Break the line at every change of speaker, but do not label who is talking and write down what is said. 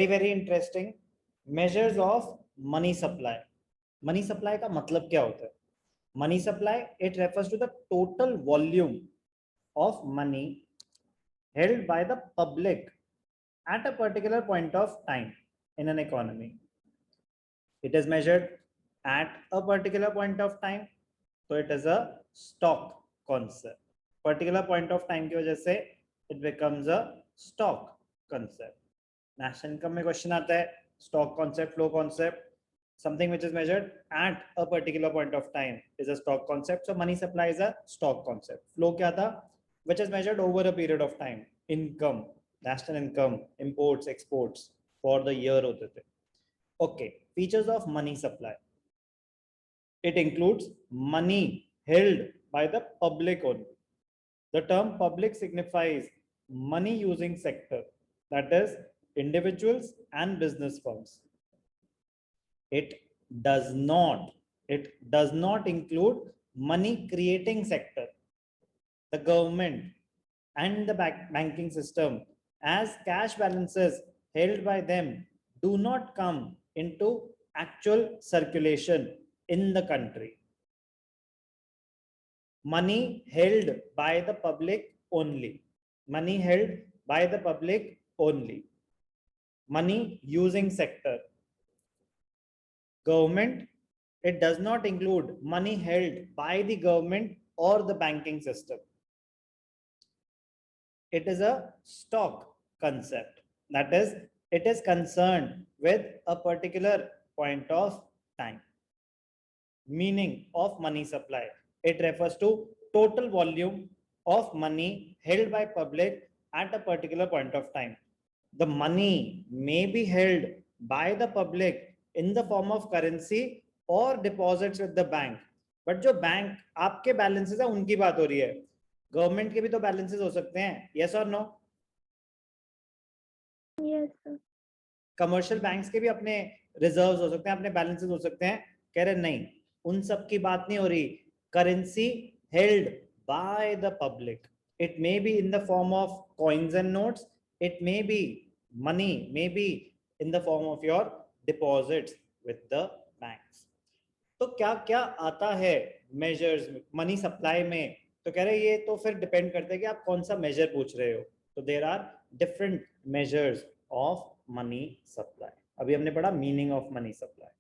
Very interesting. Measures of money supply. Money supply का मतलब क्या होता है? Money supply, it refers to the total volume of money held by the public at a particular point of time in an economy. It is measured at a particular point of time, so it is a stock concept. Particular point of time की वजह से it becomes a stock concept. National income में question आता है stock concept, flow concept, something which is measured at a particular point of time is a stock concept. So money supply is a stock concept. Flow क्या था? Which is measured over a period of time. Income, national income, imports, exports for the year होते थे. Okay, features of money supply. It includes money held by the public only. The term public signifies money using sector, that is individuals and business firms. It does not include money creating sector, the government and the banking system, as cash balances held by them do not come into actual circulation in the country. Money held by the public only. Money held by the public only. Money using sector. Government, it does not include money held by the government or the banking system. It is a stock concept. That is, it is concerned with a particular point of time. Meaning of money supply. It refers to total volume of money held by public at a particular point of time. The money may be held by the public in the form of currency or deposits with the bank. But जो bank आपके balances है उनकी बात हो रही है, government के भी तो बैलेंसेस हो सकते हैं, यस और no?
Yes sir.
Commercial banks के भी अपने रिजर्व्स हो सकते हैं, अपने बैलेंसेस हो सकते हैं। कह रहे नहीं, उन सब की बात नहीं हो रही। Currency held by the public, it may be in the form of coins and notes, it may be money, may be in the form of your deposits with the banks. तो क्या क्या आता है मेजर्स मनी सप्लाई में? तो कह रहे ये तो फिर डिपेंड करता है कि आप कौन सा मेजर पूछ रहे हो। तो there are different measures of money supply. अभी हमने पढ़ा मीनिंग ऑफ मनी सप्लाई।